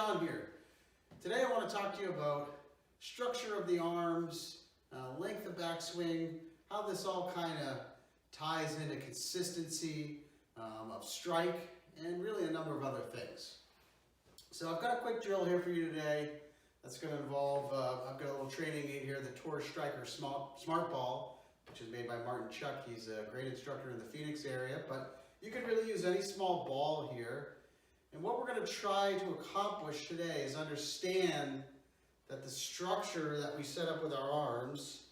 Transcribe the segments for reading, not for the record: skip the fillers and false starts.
John here. Today I want to talk to you about structure of the arms, length of backswing, how this all kind of ties into consistency of strike, and really a number of other things. So I've got a quick drill here for you today that's going to involve, I've got a little training aid here, the Tour Striker Smart Ball, which is made by Martin Chuck. He's a great instructor in the Phoenix area, but you can really use any small ball here. And what we're going to try to accomplish today is understand that the structure that we set up with our arms,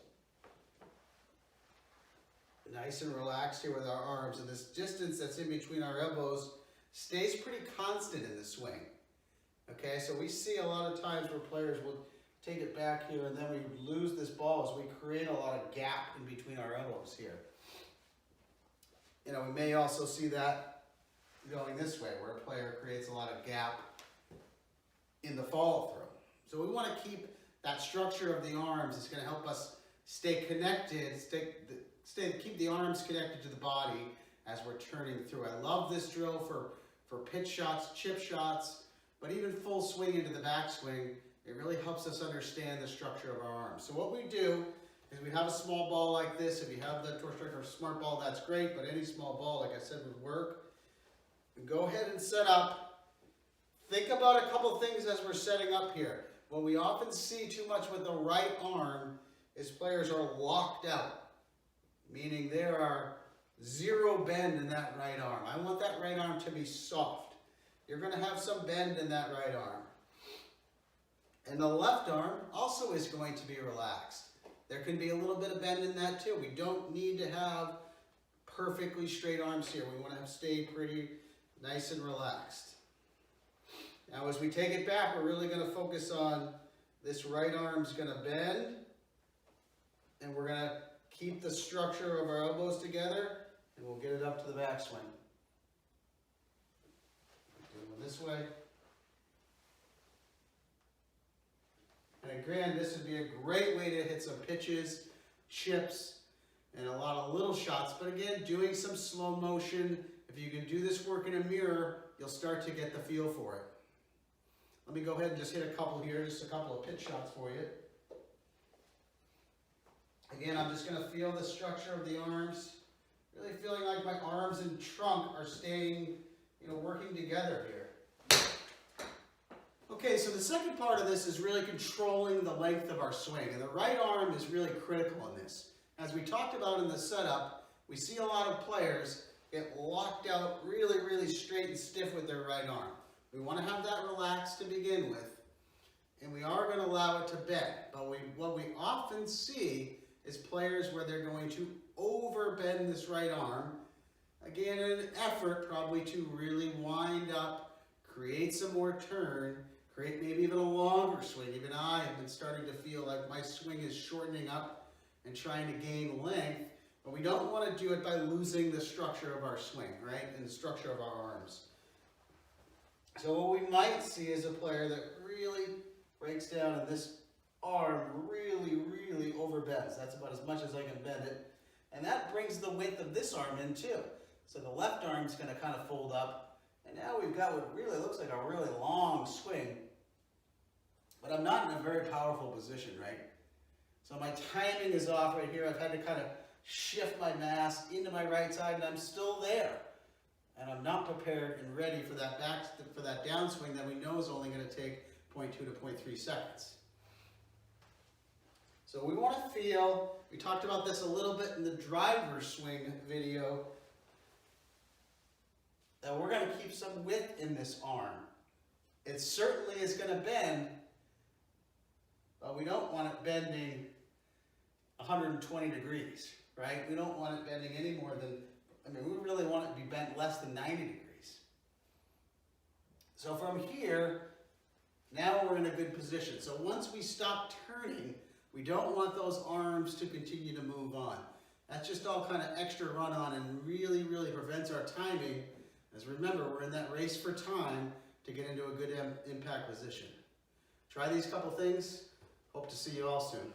nice and relaxed here with our arms, and this distance that's in between our elbows stays pretty constant in the swing. Okay, so we see a lot of times where players will take it back here and then we lose this ball as we create a lot of gap in between our elbows here. You know, we may also see that going this way, where a player creates a lot of gap in the follow through. So we want to keep that structure of the arms. It's going to help us stay connected, keep the arms connected to the body as we're turning through. I love this drill for pitch shots, chip shots, but even full swing into the backswing. It really helps us understand the structure of our arms. So what we do is we have a small ball like this. If you have the Tour Striker Smart Ball, that's great, but any small ball, like I said, would work. Go ahead and set up. Think about a couple things as we're setting up here. What we often see too much with the right arm is players are locked out, meaning there are zero bend in that right arm. I want that right arm to be soft. You're going to have some bend in that right arm. And the left arm also is going to be relaxed. There can be a little bit of bend in that too. We don't need to have perfectly straight arms here. We want to stay pretty nice and relaxed. Now as we take it back, we're really going to focus on this right arm's going to bend, and we're going to keep the structure of our elbows together, and we'll get it up to the backswing. Doing this way. And again, this would be a great way to hit some pitches, chips, and a lot of little shots. But again, doing some slow motion. If you can do this work in a mirror, you'll start to get the feel for it. Let me go ahead and just hit a couple here, just a couple of pitch shots for you. Again, I'm just going to feel the structure of the arms, really feeling like my arms and trunk are staying, working together here. Okay, so the second part of this is really controlling the length of our swing, and the right arm is really critical in this. As we talked about in the setup, we see a lot of players get locked out really, really straight and stiff with their right arm. We want to have that relaxed to begin with, and we are going to allow it to bend. But what we often see is players where they're going to overbend this right arm, again in an effort probably to really wind up, create some more turn, create maybe even a longer swing. Even I have been starting to feel like my swing is shortening up and trying to gain length. But we don't want to do it by losing the structure of our swing, right? And the structure of our arms. So what we might see is a player that really breaks down and this arm really, really overbends. That's about as much as I can bend it. And that brings the width of this arm in too. So the left arm's going to kind of fold up. And now we've got what really looks like a really long swing. But I'm not in a very powerful position, right? So my timing is off right here. I've had to kind of shift my mass into my right side, and I'm still there. And I'm not prepared and ready for that downswing that we know is only going to take 0.2 to 0.3 seconds. So we want to feel, we talked about this a little bit in the driver swing video, that we're going to keep some width in this arm. It certainly is going to bend, but we don't want it bending 120 degrees. Right? We don't want it bending any more than, we really want it to be bent less than 90 degrees. So from here, now we're in a good position. So once we stop turning, we don't want those arms to continue to move on. That's just all kind of extra run on and really, really prevents our timing. As remember, we're in that race for time to get into a good impact position. Try these couple things. Hope to see you all soon.